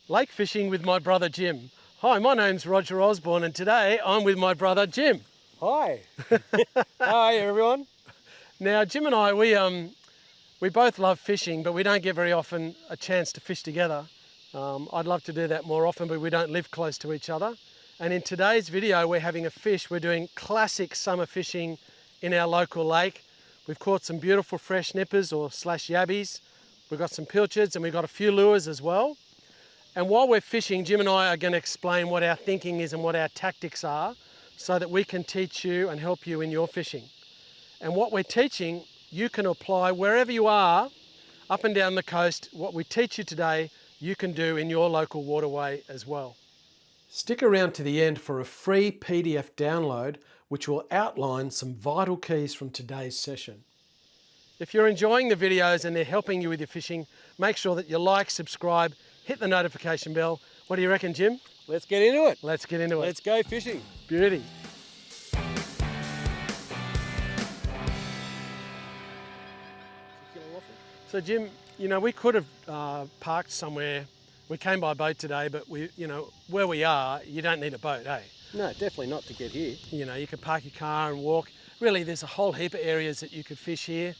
Lake fishing with my brother Jim. Hi, my name's Roger Osborne and today I'm with my brother Jim. Hi. Hi everyone. Now Jim and I, we both love fishing, but we don't get very often a chance to fish together. I'd love to do that more often, but we don't live close to each other. And in today's video, we're having a fish. We're doing classic summer fishing in our local lake. We've caught some beautiful fresh nippers or slash yabbies. We've got some pilchards and we've got a few lures as well. And while we're fishing, Jim and I are going to explain what our thinking is and what our tactics are so that we can teach you and help you in your fishing. And what we're teaching, you can apply wherever you are, up and down the coast. What we teach you today, you can do in your local waterway as well. Stick around to the end for a free PDF download, which will outline some vital keys from today's session. If you're enjoying the videos and they're helping you with your fishing, make sure that you like, subscribe, hit the notification bell. What do you reckon, Jim? Let's get into it. Let's get into it. Let's go fishing. Beauty. So Jim, you know, we could have parked somewhere. We came by boat today, but where we are, you don't need a boat, eh? No, definitely not to get here. You know, you could park your car and walk. Really, there's a whole heap of areas that you could fish here.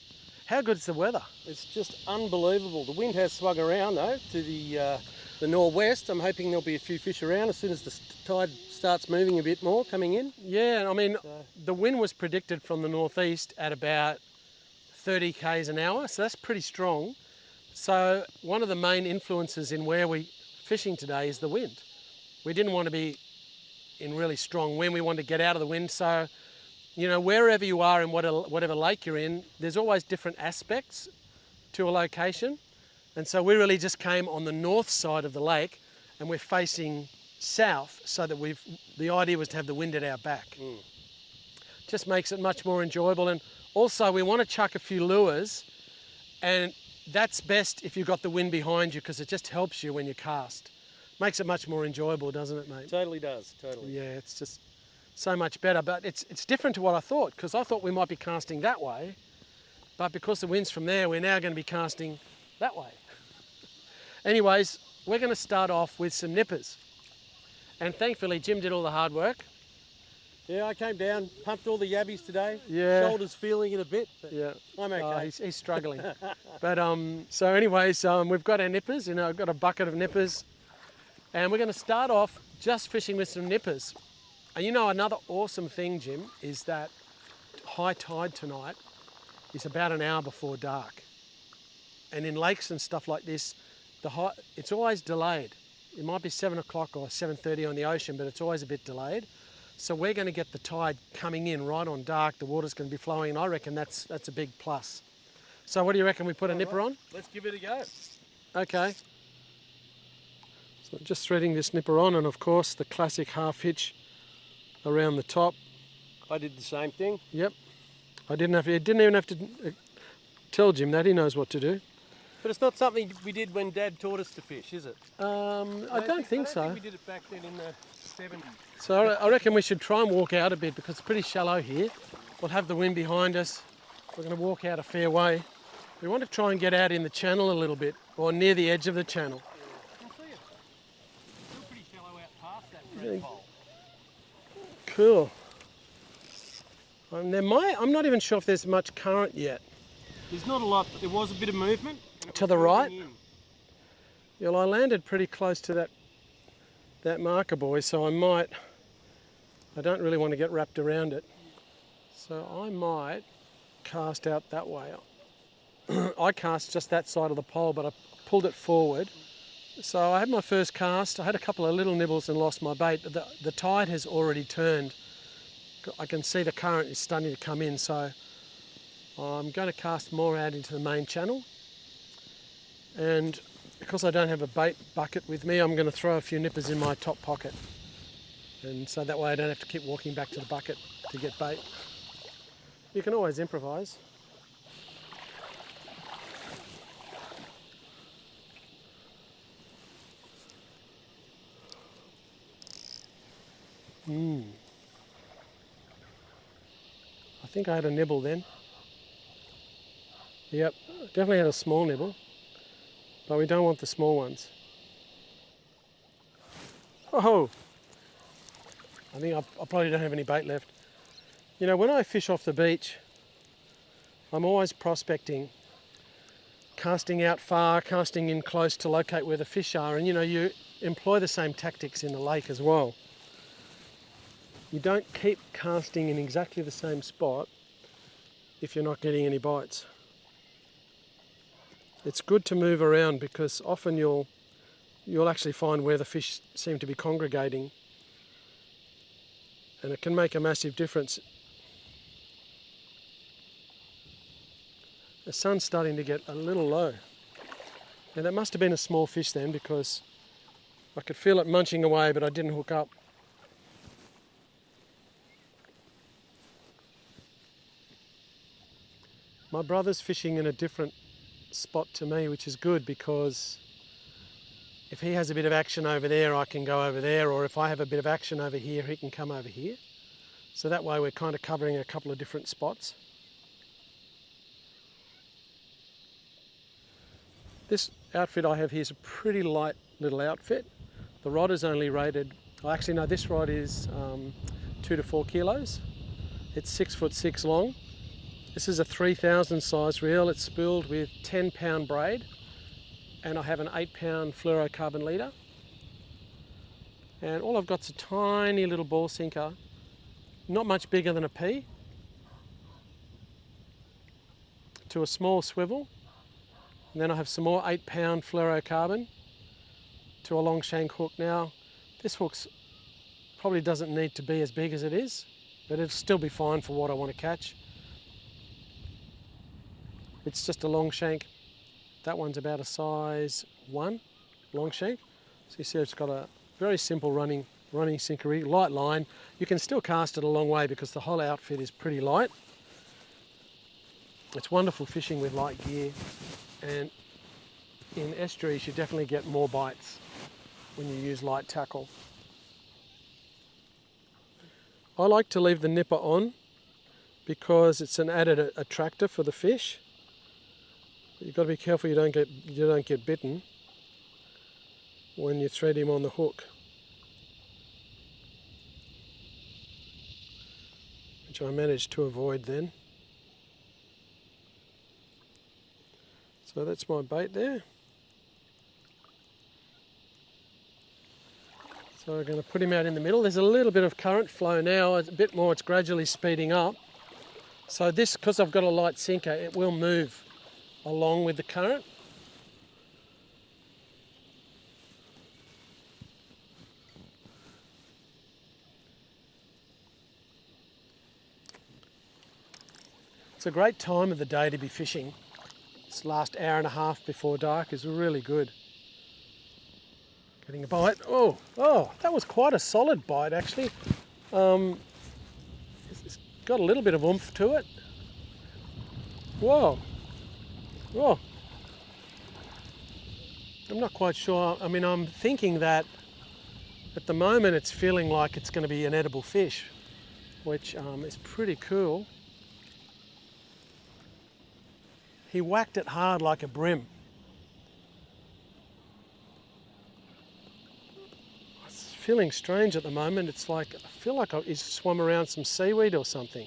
How good is the weather? It's just unbelievable. The wind has swung around though to the northwest. I'm hoping there'll be a few fish around as soon as the tide starts moving a bit more coming in. Yeah, I mean, the wind was predicted from the northeast at about 30 k's an hour, so that's pretty strong. So one of the main influences in where we're fishing today is the wind. We didn't want to be in really strong wind, we wanted to get out of the wind. So, you know, wherever you are in whatever lake you're in, there's always different aspects to a location. And so we really just came on the north side of the lake and we're facing south so that the idea was to have the wind at our back. Just makes it much more enjoyable. And also we want to chuck a few lures, and that's best if you've got the wind behind you because it just helps you when you cast. Makes it much more enjoyable, doesn't it, mate? Totally does, totally. Yeah, it's just so much better, but it's different to what I thought, because I thought we might be casting that way, but because the wind's from there, we're now going to be casting that way. Anyways, we're going to start off with some nippers. And thankfully, Jim did all the hard work. Yeah, I came down, pumped all the yabbies today. Yeah. Shoulders feeling it a bit, but yeah. I'm okay. He's struggling. But so anyways, we've got our nippers, you know, I've got a bucket of nippers, and we're going to start off just fishing with some nippers. And you know, another awesome thing, Jim, is that high tide tonight is about an hour before dark. And in lakes and stuff like this, it's always delayed. It might be 7 o'clock or 7:30 on the ocean, but it's always a bit delayed. So we're going to get the tide coming in right on dark. The water's going to be flowing, and I reckon that's a big plus. So what do you reckon we put a nipper on? Let's give it a go. Okay. So just threading this nipper on, and of course the classic half hitch around the top. I did the same thing. Yep. I didn't even have to tell Jim that. He knows what to do. But it's not something we did when Dad taught us to fish, is it? I don't think so. I think we did it back then in the 70s. So I reckon we should try and walk out a bit because it's pretty shallow here. We'll have the wind behind us. We're going to walk out a fair way. We want to try and get out in the channel a little bit, or near the edge of the channel. I can see it. Still pretty shallow out past that red hole. Cool. I'm not even sure if there's much current yet. There's not a lot, but there was a bit of movement. To the right? Yeah, well, I landed pretty close to that marker buoy, so I don't really want to get wrapped around it. So I might cast out that way. I cast just that side of the pole, but I pulled it forward. So I had my first cast. I had a couple of little nibbles and lost my bait, but the tide has already turned. I can see the current is starting to come in, so I'm going to cast more out into the main channel. And because I don't have a bait bucket with me, I'm going to throw a few nippers in my top pocket. And so that way I don't have to keep walking back to the bucket to get bait. You can always improvise. I think I had a nibble then. Yep, definitely had a small nibble, but we don't want the small ones. Oh, I think I probably don't have any bait left. You know, when I fish off the beach, I'm always prospecting, casting out far, casting in close to locate where the fish are, and you know, you employ the same tactics in the lake as well. You don't keep casting in exactly the same spot if you're not getting any bites. It's good to move around because often you'll actually find where the fish seem to be congregating, and it can make a massive difference. The sun's starting to get a little low. Now that must have been a small fish then, because I could feel it munching away, but I didn't hook up. My brother's fishing in a different spot to me, which is good, because if he has a bit of action over there, I can go over there, or if I have a bit of action over here, he can come over here. So that way we're kind of covering a couple of different spots. This outfit I have here is a pretty light little outfit. The rod is only rated, well, actually no, this rod is 2 to 4 kilos. It's 6'6" long. This is a 3000 size reel. It's spooled with 10-pound braid, and I have an 8-pound fluorocarbon leader. And all I've got is a tiny little ball sinker, not much bigger than a pea, to a small swivel. And then I have some more 8-pound fluorocarbon to a long shank hook. Now, this hook probably doesn't need to be as big as it is, but it'll still be fine for what I want to catch. It's just a long shank. That one's about a size 1 long shank. So you see it's got a very simple running sinkery, light line. You can still cast it a long way because the whole outfit is pretty light. It's wonderful fishing with light gear, and in estuaries you definitely get more bites when you use light tackle. I like to leave the nipper on because it's an added attractor for the fish. You've got to be careful you don't get bitten when you thread him on the hook, which I managed to avoid then. So that's my bait there. So we're going to put him out in the middle. There's a little bit of current flow now, a bit more, it's gradually speeding up. So this, because I've got a light sinker, it will move along with the current. It's a great time of the day to be fishing. This last hour and a half before dark is really good. Getting a bite. Oh, that was quite a solid bite actually. It's got a little bit of oomph to it. Whoa. Oh. I'm not quite sure. I mean, I'm thinking that at the moment it's feeling like it's going to be an edible fish, which is pretty cool. He whacked it hard like a bream. It's feeling strange at the moment. It's like, I feel like he's swum around some seaweed or something.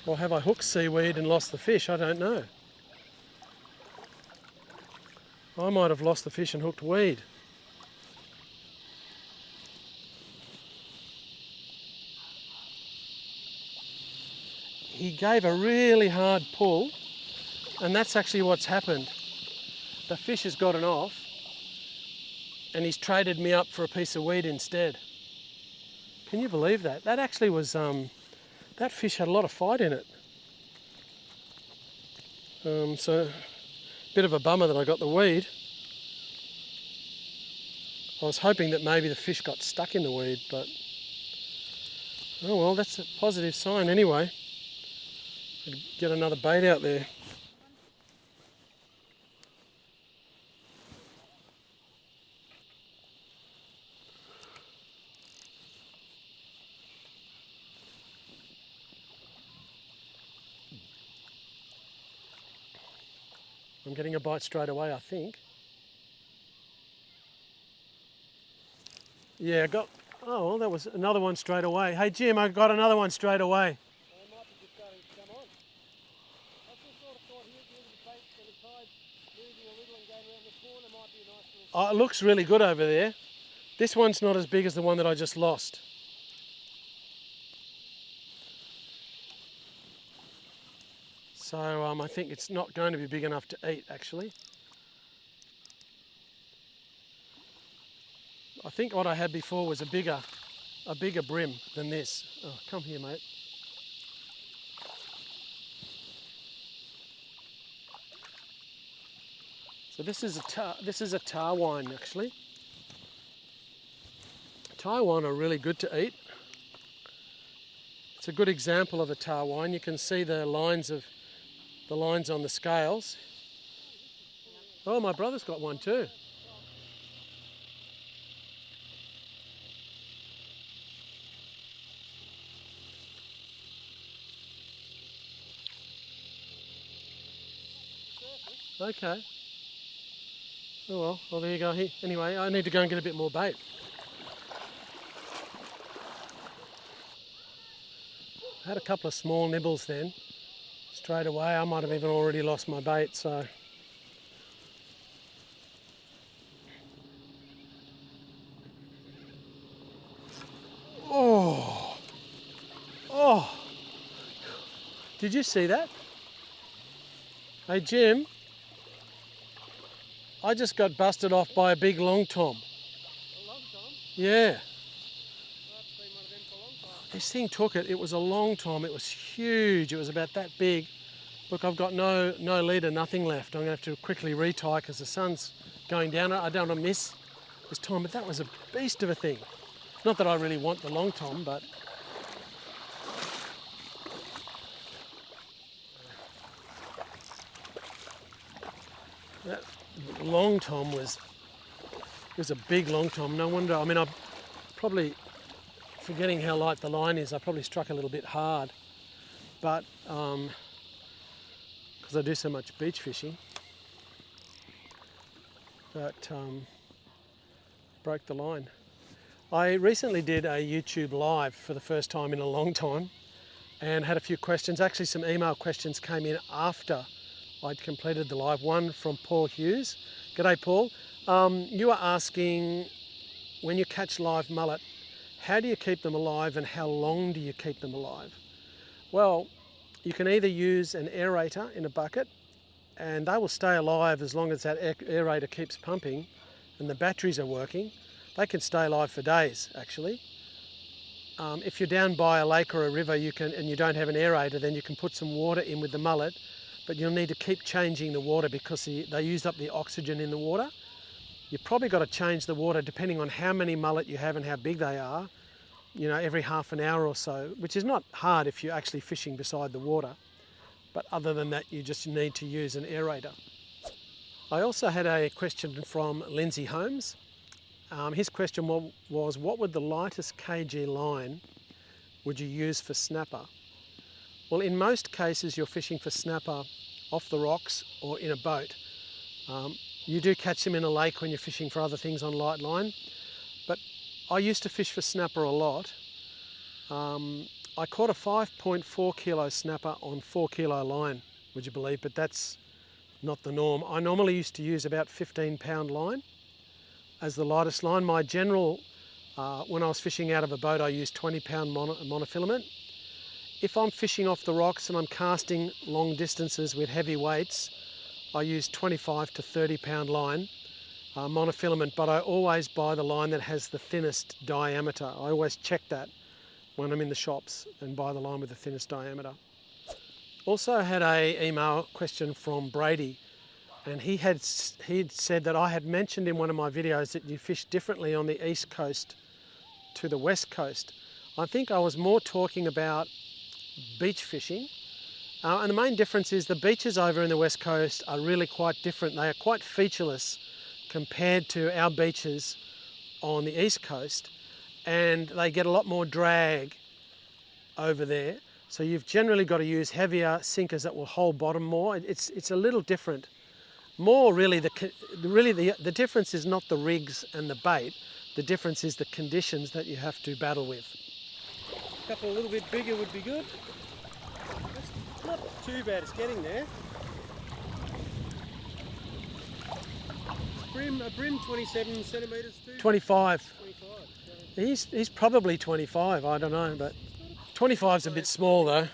Or have I hooked seaweed and lost the fish? I don't know. I might have lost the fish and hooked weed. He gave a really hard pull, and that's actually what's happened. The fish has gotten off, and he's traded me up for a piece of weed instead. Can you believe that? That actually was, that fish had a lot of fight in it. So, a bit of a bummer that I got the weed. I was hoping that maybe the fish got stuck in the weed, but oh well, that's a positive sign anyway. Get another bait out there. I'm getting a bite straight away, I think. Yeah, oh, well, that was another one straight away. Hey, Jim, I got another one straight away. They might be just starting to come on. I just sort of thought here near the bank when the tide's moving a little and going around the corner might be a nice little... Oh, it looks really good over there. This one's not as big as the one that I just lost. So I think it's not going to be big enough to eat, actually. I think what I had before was a bigger bream than this. Oh, come here, mate. So this is a Taiwan, actually. Taiwan are really good to eat. It's a good example of a Taiwan. You can see the lines on the scales. Oh, my brother's got one too. Okay. Oh well, there you go. Anyway, I need to go and get a bit more bait. I had a couple of small nibbles then. Straight away, I might have even already lost my bait, so... Oh! Oh! Did you see that? Hey, Jim, I just got busted off by a big long tom. A long tom? Yeah. I've seen one of them for a long time. This thing took it. It was a long tom. It was huge. It was about that big. Look, I've got no leader, nothing left. I'm going to have to quickly retie because the sun's going down. I don't want to miss this tom, but that was a beast of a thing. Not that I really want the long tom, but... That long tom was a big long tom. No wonder. I mean, I'm probably forgetting how light the line is. I probably struck a little bit hard, but because I do so much beach fishing, but broke the line. I recently did a YouTube live for the first time in a long time, and had a few questions. Actually, some email questions came in after I'd completed the live. One from Paul Hughes. G'day, Paul. You were asking, when you catch live mullet, how do you keep them alive and how long do you keep them alive? Well, you can either use an aerator in a bucket and they will stay alive as long as that aerator keeps pumping and the batteries are working. They can stay alive for days, actually. If you're down by a lake or a river and you don't have an aerator, then you can put some water in with the mullet, but you'll need to keep changing the water because they use up the oxygen in the water. You've probably got to change the water depending on how many mullet you have and how big they are, you know, every half an hour or so, which is not hard if you're actually fishing beside the water. But other than that, you just need to use an aerator. I also had a question from Lindsay, Holmes. His question was, what would the lightest kg line would you use for snapper? Well, in most cases, you're fishing for snapper off the rocks or in a boat. You do catch them in a lake when you're fishing for other things on light line, but I used to fish for snapper a lot. I caught a 5.4 kilo snapper on 4 kilo line, would you believe, but that's not the norm. I normally used to use about 15-pound line as the lightest line. My general, when I was fishing out of a boat, I used 20-pound monofilament. If I'm fishing off the rocks and I'm casting long distances with heavy weights, I use 25 to 30-pound line, monofilament, but I always buy the line that has the thinnest diameter. I always check that when I'm in the shops and buy the line with the thinnest diameter. Also had a email question from Brady, and he'd said that I had mentioned in one of my videos that you fish differently on the east coast to the west coast. I think I was more talking about beach fishing, and the main difference is the beaches over in the west coast are really quite different. They are quite featureless compared to our beaches on the east coast, and they get a lot more drag over there. So you've generally got to use heavier sinkers that will hold bottom more. It's a little different. More really, the difference is not the rigs and the bait. The difference is the conditions that you have to battle with. A couple a little bit bigger would be good. That's not too bad, it's getting there. A bream 27 centimetres too? 25. 25. He's probably 25, I don't know, but 25's a bit small though.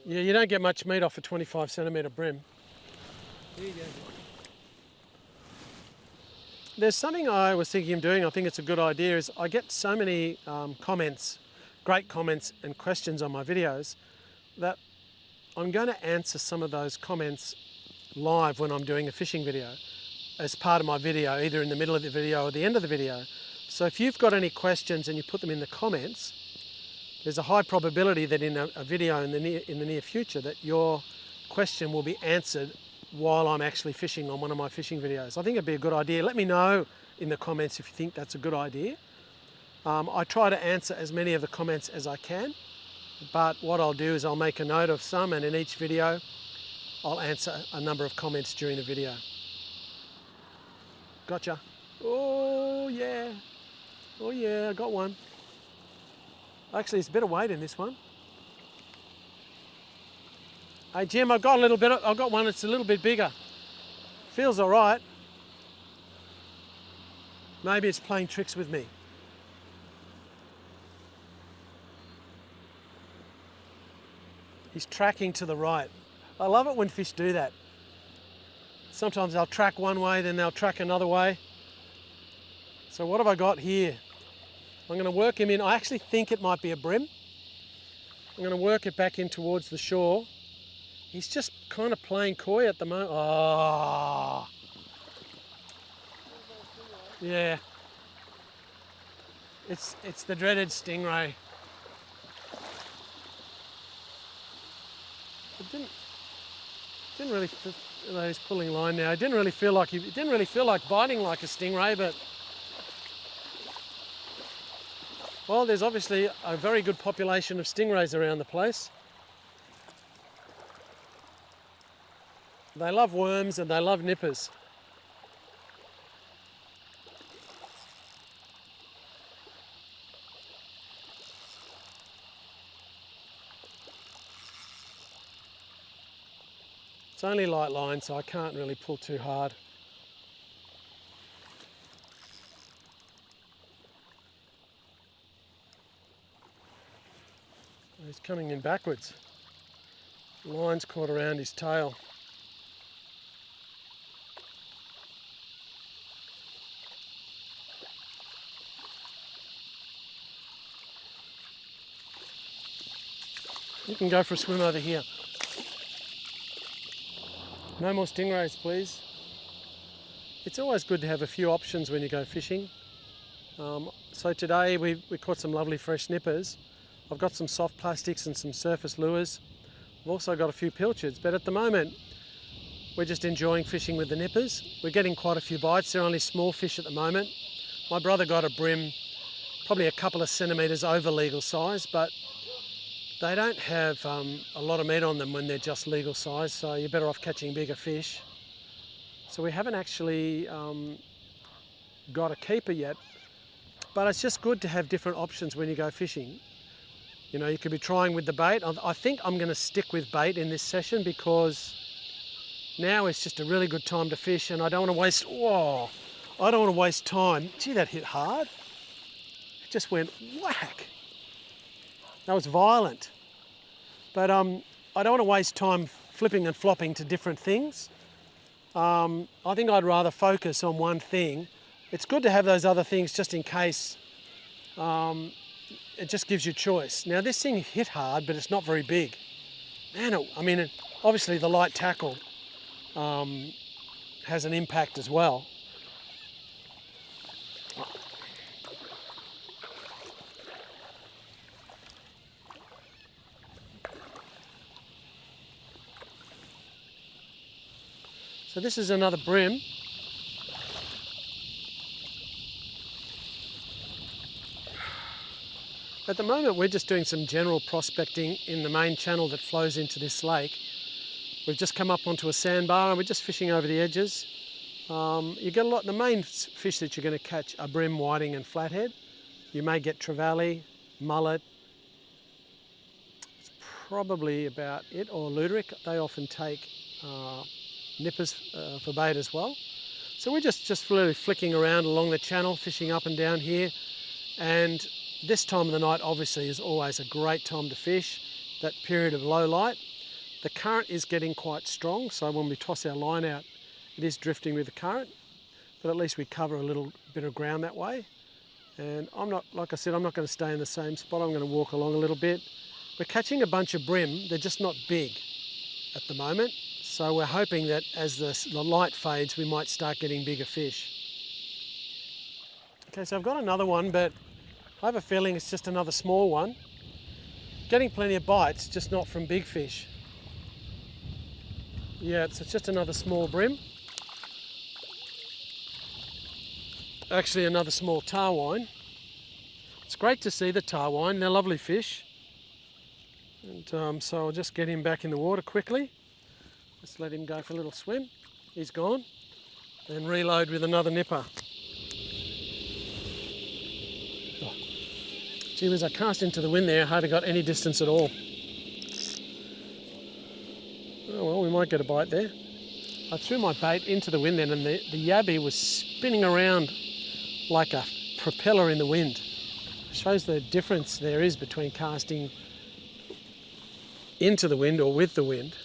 Yeah, you don't get much meat off a 25 centimetre bream. There you go. There's something I was thinking of doing, I think it's a good idea, is I get so many comments, great comments and questions on my videos, that I'm going to answer some of those comments live when I'm doing a fishing video as part of my video, either in the middle of the video or the end of the video. So if you've got any questions and you put them in the comments, there's a high probability that in a video in the near future that your question will be answered while I'm actually fishing on one of my fishing videos. I think it'd be a good idea. Let me know in the comments if you think that's a good idea. I try to answer as many of the comments as I can, but what I'll do is I'll make a note of some, and in each video I'll answer a number of comments during the video. Gotcha. Oh yeah. Oh yeah, I got one. Actually, it's a bit of weight in this one. Hey Jim, I've got one that's a little bit bigger. Feels all right. Maybe it's playing tricks with me. He's tracking to the right. I love it when fish do that. Sometimes they'll track one way, then they'll track another way. So what have I got here? I'm going to work him in. I actually think it might be a bream. I'm going to work it back in towards the shore. He's just kind of playing coy at the moment. Oh. Yeah. It's the dreaded stingray. It didn't really feel like he's pulling line now. It didn't really feel like biting like a stingray, but well, there's obviously a very good population of stingrays around the place. They love worms and they love nippers. It's only light line, so I can't really pull too hard. He's coming in backwards. The line's caught around his tail. You can go for a swim over here. No more stingrays, please. It's always good to have a few options when you go fishing. So today we caught some lovely fresh nippers. I've got some soft plastics and some surface lures. I've also got a few pilchards, but at the moment we're just enjoying fishing with the nippers. We're getting quite a few bites. They're only small fish at the moment. My brother got a bream, probably a couple of centimetres over legal size, but they don't have a lot of meat on them when they're just legal size, so you're better off catching bigger fish. So we haven't actually got a keeper yet, but it's just good to have different options when you go fishing. You know, you could be trying with the bait. I think I'm going to stick with bait in this session because now it's just a really good time to fish, and I don't want to waste time. Gee, that hit hard. It just went whack. That was violent. But I don't want to waste time flipping and flopping to different things. I think I'd rather focus on one thing. It's good to have those other things just in case. It just gives you choice. Now this thing hit hard, but it's not very big. Man, obviously the light tackle has an impact as well. So this is another bream. At the moment we're just doing some general prospecting in the main channel that flows into this lake. We've just come up onto a sandbar and we're just fishing over the edges. You get a lot. The main fish that you're going to catch are bream, whiting, and flathead. You may get trevally, mullet. It's probably about it, or luderick. They often take nippers for bait as well. So we're just really flicking around along the channel, fishing up and down here. And this time of the night obviously is always a great time to fish, that period of low light. The current is getting quite strong, so when we toss our line out, it is drifting with the current, but at least we cover a little bit of ground that way. And I'm not, like I said, I'm not going to stay in the same spot. I'm going to walk along a little bit. We're catching a bunch of bream. They're just not big at the moment. So we're hoping that as the light fades, we might start getting bigger fish. Okay, so I've got another one, but I have a feeling it's just another small one. Getting plenty of bites, just not from big fish. Yeah, it's just another small bream. Actually another small tarwine. It's great to see the tarwine, they're lovely fish. And so I'll just get him back in the water quickly. Just let him go for a little swim. He's gone. And reload with another nipper. Oh. Gee whiz, I cast into the wind there, hardly got any distance at all. Oh well, we might get a bite there. I threw my bait into the wind then, and the yabby was spinning around like a propeller in the wind. Shows the difference there is between casting into the wind or with the wind.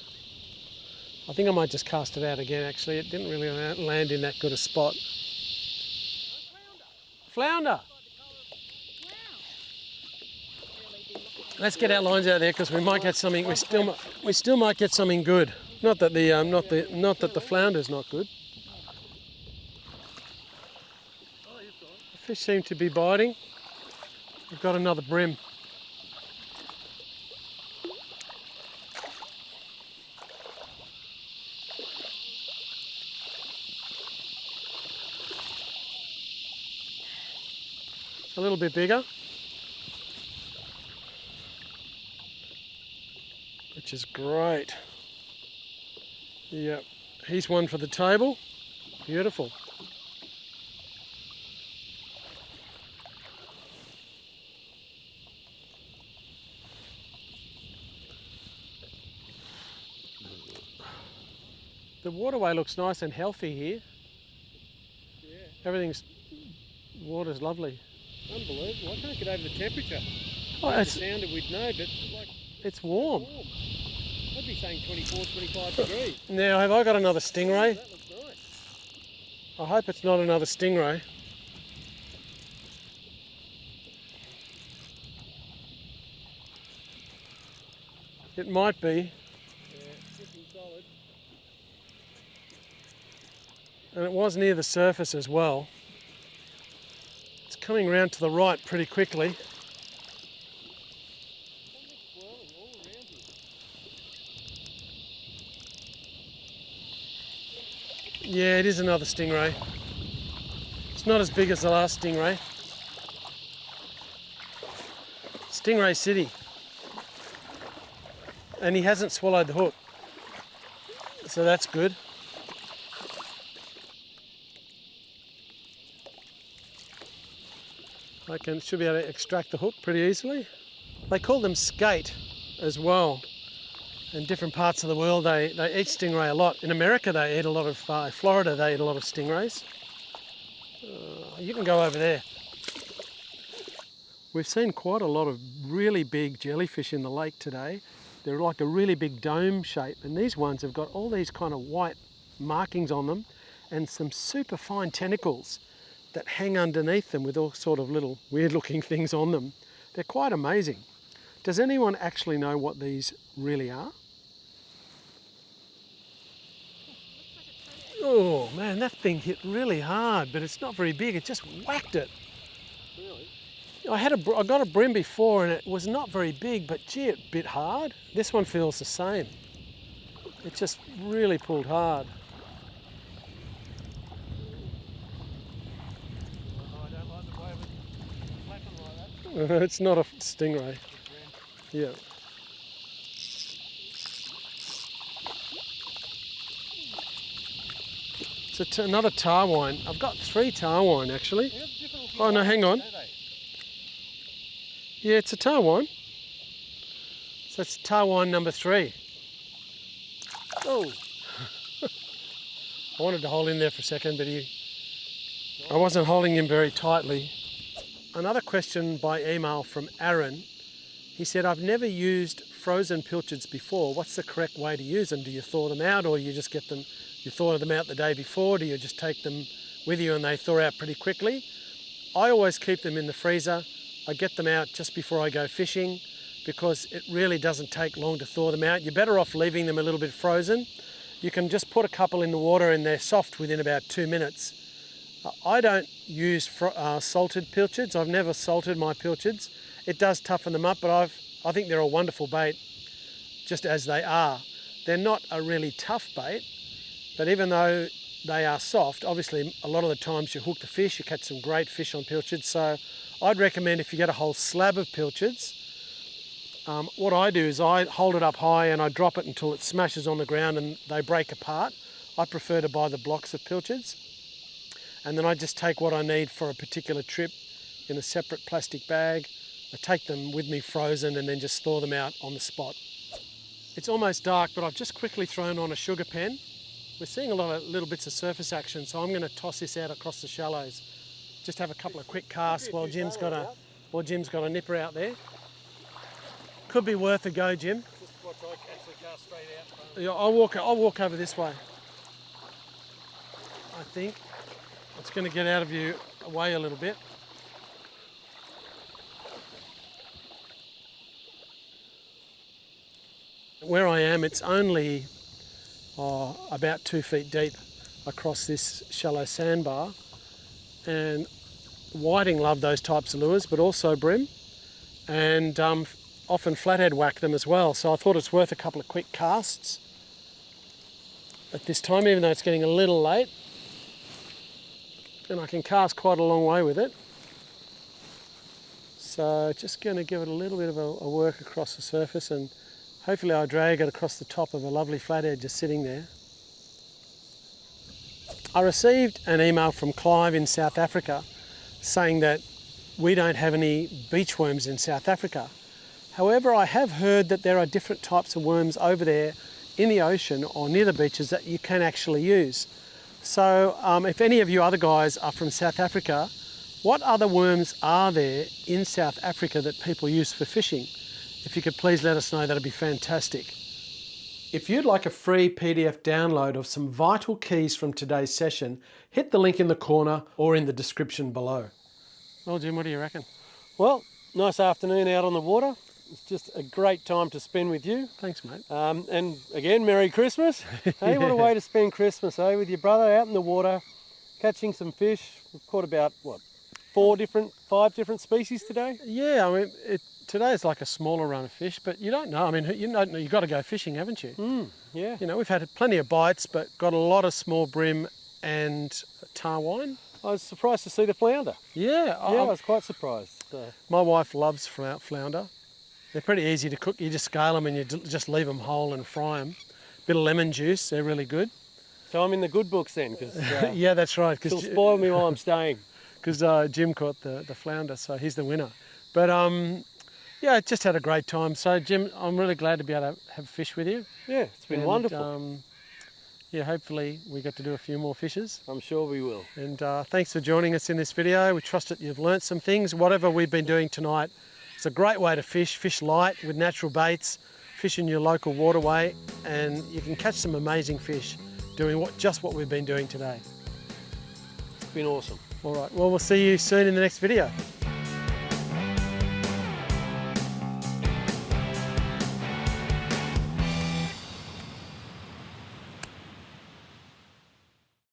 I think I might just cast it out again actually. It didn't really land in that good a spot. Flounder! Let's get our lines out there because we might get something. We still might get something good. Not that the flounder's not good. The fish seem to be biting. We've got another bream. A little bit bigger, which is great. Yep, he's one for the table. Beautiful. The waterway looks nice and healthy here. Yeah. Water's lovely. Unbelievable. I can't get over the temperature. Oh, If it sounded, we'd know, but like it's warm. I'd be saying 24, 25 degrees. Now, have I got another stingray? That looks nice. I hope it's not another stingray. It might be. Yeah, looking solid. And it was near the surface as well. It's coming round to the right pretty quickly. Yeah, it is another stingray. It's not as big as the last stingray. Stingray City. And he hasn't swallowed the hook. So that's good. Should be able to extract the hook pretty easily. They call them skate as well. In different parts of the world they eat stingray a lot. In America they eat a lot of, Florida they eat a lot of stingrays. You can go over there. We've seen quite a lot of really big jellyfish in the lake today. They're like a really big dome shape, and these ones have got all these kind of white markings on them and some super fine tentacles that hang underneath them with all sort of little weird looking things on them. They're quite amazing. Does anyone actually know what these really are? Oh man, that thing hit really hard, but it's not very big. It just whacked it. Really? I got a bream before and it was not very big, but gee, it bit hard. This one feels the same. It just really pulled hard. I don't like the way of it flapping like that. It's not a stingray. Yeah. It's another Taipan. I've got 3 Taipan actually. They got different looking Oh no, hang on. don't they? Yeah, it's a Taipan. So that's Taipan number 3. Oh, I wanted to hold him there for a second, but I wasn't holding him very tightly. Another question by email from Aaron. He said, I've never used frozen pilchards before. What's the correct way to use them? Do you thaw them out, or you just get them, you thaw them out the day before? Do you just take them with you and they thaw out pretty quickly? I always keep them in the freezer. I get them out just before I go fishing because it really doesn't take long to thaw them out. You're better off leaving them a little bit frozen. You can just put a couple in the water and they're soft within about 2 minutes. I don't use salted pilchards. I've never salted my pilchards. It does toughen them up, but I think they're a wonderful bait just as they are. They're not a really tough bait, but even though they are soft, obviously a lot of the times you hook the fish, you catch some great fish on pilchards. So I'd recommend if you get a whole slab of pilchards, what I do is I hold it up high and I drop it until it smashes on the ground and they break apart. I prefer to buy the blocks of pilchards. And then I just take what I need for a particular trip in a separate plastic bag. I take them with me frozen and then just thaw them out on the spot. It's almost dark, but I've just quickly thrown on a sugar pen. We're seeing a lot of little bits of surface action, so I'm going to toss this out across the shallows. Just have a couple of quick casts while Jim's got a nipper out there. Could be worth a go, Jim. just watch I catch the cast straight out. Yeah, I'll walk over this way. I think it's going to get out of you away a little bit. Where I am, it's only about 2 feet deep across this shallow sandbar, and whiting love those types of lures, but also bream, and often flathead whack them as well. So I thought it's worth a couple of quick casts at this time, even though it's getting a little late, and I can cast quite a long way with it. So just going to give it a little bit of a work across the surface, and hopefully I'll drag it across the top of a lovely flathead just sitting there. I received an email from Clive in South Africa saying that we don't have any beach worms in South Africa. However, I have heard that there are different types of worms over there in the ocean or near the beaches that you can actually use. So if any of you other guys are from South Africa, what other worms are there in South Africa that people use for fishing? If you could please let us know, that'd be fantastic. If you'd like a free PDF download of some vital keys from today's session, hit the link in the corner or in the description below. Well, Jim, what do you reckon? Well, nice afternoon out on the water. It's just a great time to spend with you. Thanks, mate. And again, Merry Christmas. Hey, what a way to spend Christmas, eh? With your brother out in the water, catching some fish. We've caught about, what, 5 different species today? Yeah, I mean, today's like a smaller run of fish, but you don't know. I mean, you've got to go fishing, haven't you? Yeah. You know, we've had plenty of bites, but got a lot of small bream and tarwine. I was surprised to see the flounder. Yeah. I was quite surprised. My wife loves flounder. They're pretty easy to cook. You just scale them and you just leave them whole and fry them. Bit of lemon juice, they're really good. So I'm in the good books then, because yeah, that's right. it'll spoil me while I'm staying. Because Jim caught the flounder, so he's the winner. But yeah, just had a great time. So Jim, I'm really glad to be able to have fish with you. Yeah, it's been wonderful. Yeah, hopefully we get to do a few more fishes. I'm sure we will. And thanks for joining us in this video. We trust that you've learnt some things. Whatever we've been doing tonight, it's a great way to fish light with natural baits, fish in your local waterway, and you can catch some amazing fish doing just what we've been doing today. It's been awesome. All right, well, we'll see you soon in the next video.